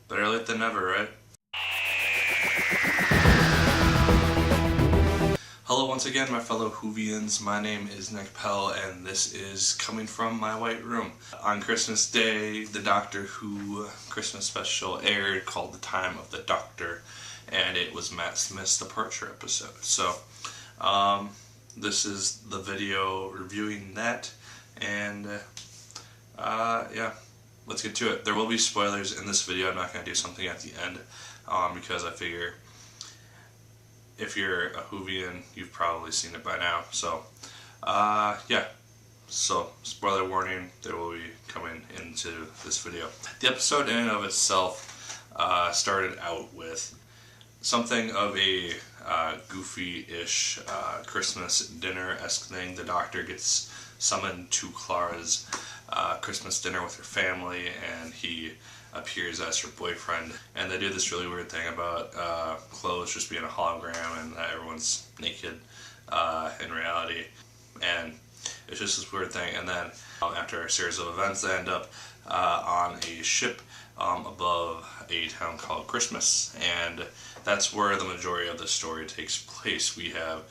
Better late than never, right? Hello once again, my fellow Whovians. My name is Nick Pell, and this is Coming From My White Room. On Christmas Day, the Doctor Who Christmas special aired called The Time of the Doctor, and it was Matt Smith's departure episode. So, this is the video reviewing that, and yeah, let's get to it. There will be spoilers in this video. I'm not going to do something at the end, because I figure if you're a Whovian, you've probably seen it by now. So, yeah. So, spoiler warning, they will be coming into this video. The episode in and of itself started out with something of a goofy-ish Christmas dinner-esque thing. The Doctor gets summoned to Clara's Christmas dinner with her family, and he appears as her boyfriend, and they do this really weird thing about clothes just being a hologram and that everyone's naked in reality, and it's just this weird thing. And then after a series of events, they end up on a ship above a town called Christmas, and that's where the majority of the story takes place. We have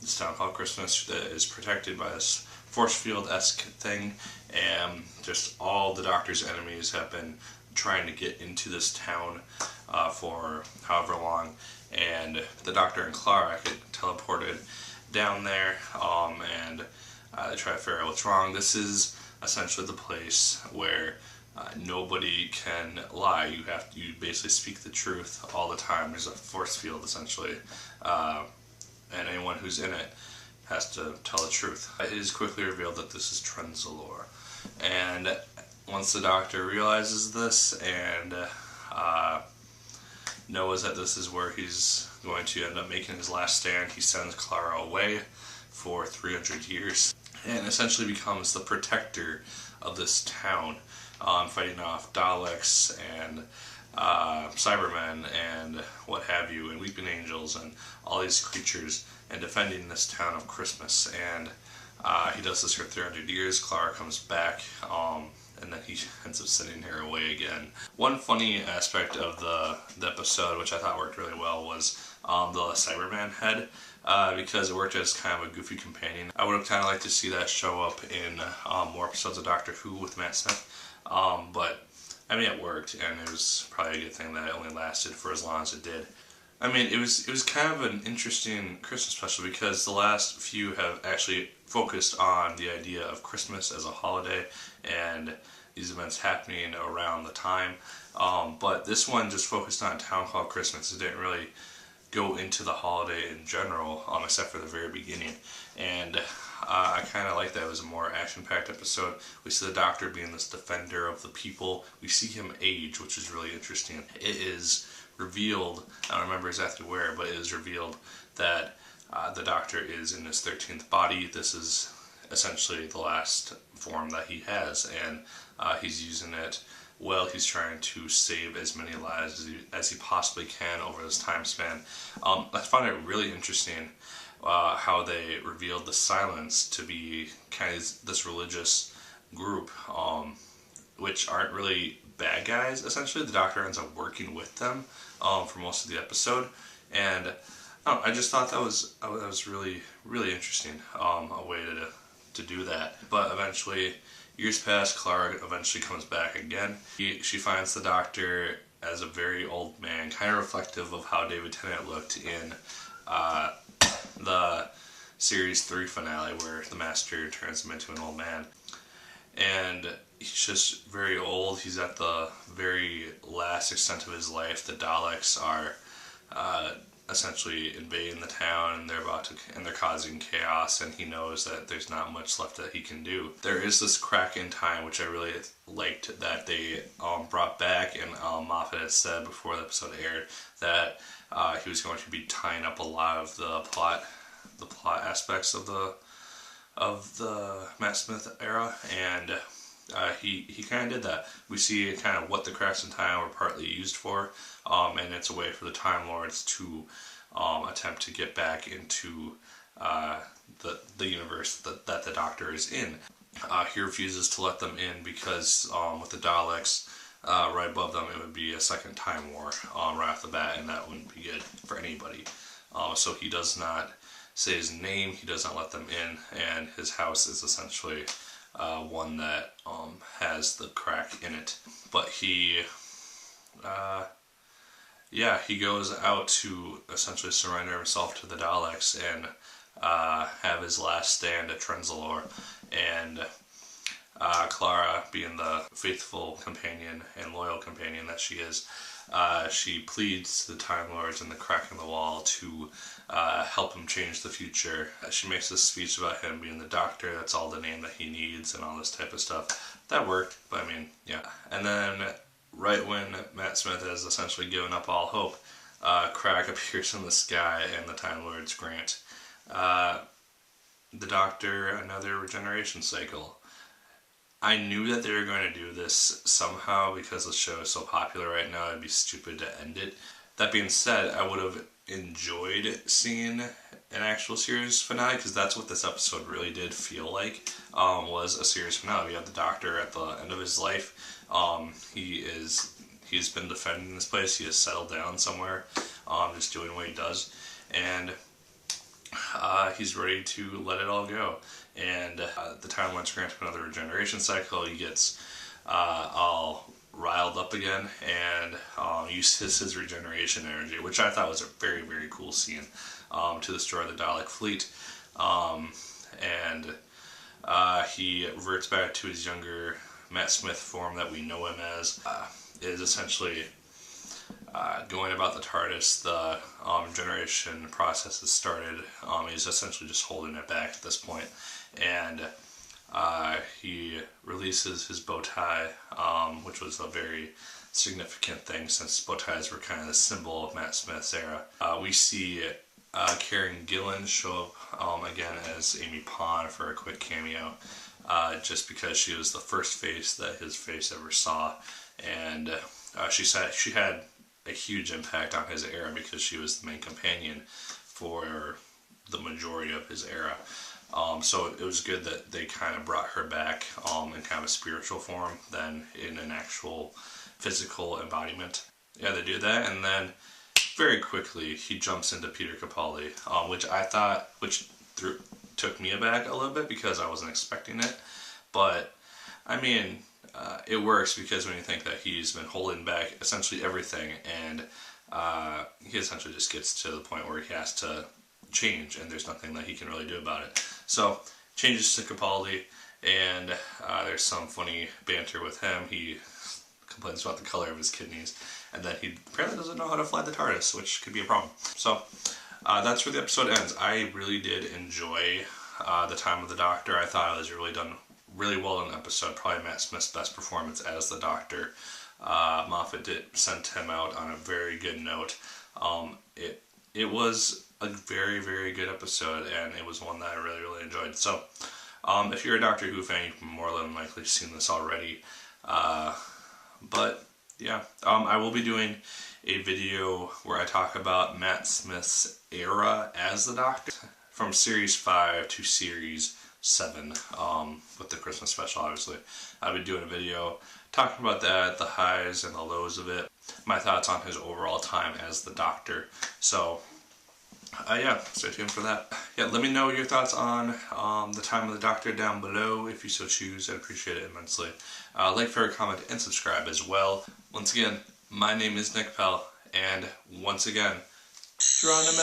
this town called Christmas that is protected by this force field-esque thing, and just all the Doctor's enemies have been trying to get into this town for however long, and the Doctor and Clara get teleported down there, and they try to figure out what's wrong. This is essentially the place where nobody can lie. You basically speak the truth all the time. There's a force field essentially, and anyone who's in it has to tell the truth. It is quickly revealed that this is Trenzalore, and once the Doctor realizes this and knows that this is where he's going to end up making his last stand, he sends Clara away for 300 years and essentially becomes the protector of this town, fighting off Daleks and Cybermen and what have you, and Weeping Angels and all these creatures, and defending this town of Christmas. And he does this for 300 years. Clara comes back, and then he ends up sending her away again. One funny aspect of the episode, which I thought worked really well, was the Cyberman head, because it worked as kind of a goofy companion. I would have kind of liked to see that show up in more episodes of Doctor Who with Matt Smith, but I mean, it worked, and it was probably a good thing that it only lasted for as long as it did. I mean, it was kind of an interesting Christmas special because the last few have actually focused on the idea of Christmas as a holiday and these events happening around the time. But this one just focused on a town called Christmas. It didn't really go into the holiday in general, except for the very beginning. And I kind of like that. It was a more action-packed episode. We see the Doctor being this defender of the people. We see him age, which is really interesting. It is revealed, I don't remember exactly where, but it is revealed that the Doctor is in his 13th body. This is essentially the last form that he has, and he's using it well. He's trying to save as many lives as he possibly can over this time span. I found it really interesting how they revealed the Silence to be kind of this religious group, which aren't really bad guys. Essentially, the Doctor ends up working with them for most of the episode, and I just thought that was really, really interesting, a way to do that. But eventually, years pass. Clara eventually comes back again. She finds the Doctor as a very old man, kind of reflective of how David Tennant looked in the Series 3 finale, where the Master turns him into an old man. And he's just very old. He's at the very last extent of his life. The Daleks are essentially invading the town, and they're causing chaos, and he knows that there's not much left that he can do. There is this crack in time, which I really liked that they brought back, and Moffat had said before the episode aired that he was going to be tying up a lot of the plot aspects of the Matt Smith era, and he kind of did that. We see kind of what the cracks in time were partly used for, and it's a way for the Time Lords to attempt to get back into the universe that the Doctor is in. He refuses to let them in because with the Daleks, right above them, it would be a second time war right off the bat, and that wouldn't be good for anybody. So he does not say his name, he does not let them in, and his house is essentially one that has the crack in it. But he goes out to essentially surrender himself to the Daleks and have his last stand at Trenzalore. And Clara, being the faithful companion and loyal companion that she is, she pleads to the Time Lords and the crack in the wall to help him change the future. She makes this speech about him being the Doctor, that's all the name that he needs, and all this type of stuff. That worked, but I mean, yeah. And then, right when Matt Smith has essentially given up all hope, Crack appears in the sky and the Time Lords grant the Doctor another regeneration cycle. I knew that they were going to do this somehow because the show is so popular right now, it'd be stupid to end it. That being said, I would have enjoyed seeing an actual series finale, because that's what this episode really did feel like, was a series finale. We had the Doctor at the end of his life. He's been defending this place, he has settled down somewhere, just doing what he does, and he's ready to let it all go. And the Time Lords grant him another regeneration cycle. He gets all riled up again and uses his regeneration energy, which I thought was a very, very cool scene, to destroy the Dalek fleet. And he reverts back to his younger Matt Smith form that we know him as. Is essentially going about the TARDIS. The regeneration process has started. He's essentially just holding it back at this point. And he releases his bow tie, which was a very significant thing since bow ties were kind of the symbol of Matt Smith's era. We see Karen Gillan show up again as Amy Pond for a quick cameo, just because she was the first face that his face ever saw, and she said she had a huge impact on his era because she was the main companion for the majority of his era. So it was good that they kind of brought her back in kind of a spiritual form than in an actual physical embodiment. Yeah, they do that, and then very quickly he jumps into Peter Capaldi, which took me aback a little bit because I wasn't expecting it. But I mean, it works because when you think that he's been holding back essentially everything, and he essentially just gets to the point where he has to change, and there's nothing that he can really do about it. So changes to Capaldi, and there's some funny banter with him. He complains about the color of his kidneys, and then he apparently doesn't know how to fly the TARDIS, which could be a problem. So that's where the episode ends. I really did enjoy the time of the Doctor. I thought it was really done really well in the episode. Probably Matt Smith's best performance as the Doctor. Moffat did send him out on a very good note. It was a very, very good episode, and it was one that I really, really enjoyed. So, if you're a Doctor Who fan, you've more than likely seen this already. But, yeah, I will be doing a video where I talk about Matt Smith's era as the Doctor, from Series 5 to Series 7, with the Christmas special, obviously. I'll be doing a video talking about that, the highs and the lows of it, my thoughts on his overall time as the Doctor. So, yeah, stay tuned for that. Yeah, let me know your thoughts on the time of the Doctor down below if you so choose. I'd appreciate it immensely. Like, favorite, comment, and subscribe as well. Once again, my name is Nick Pell, and once again, Geronimo!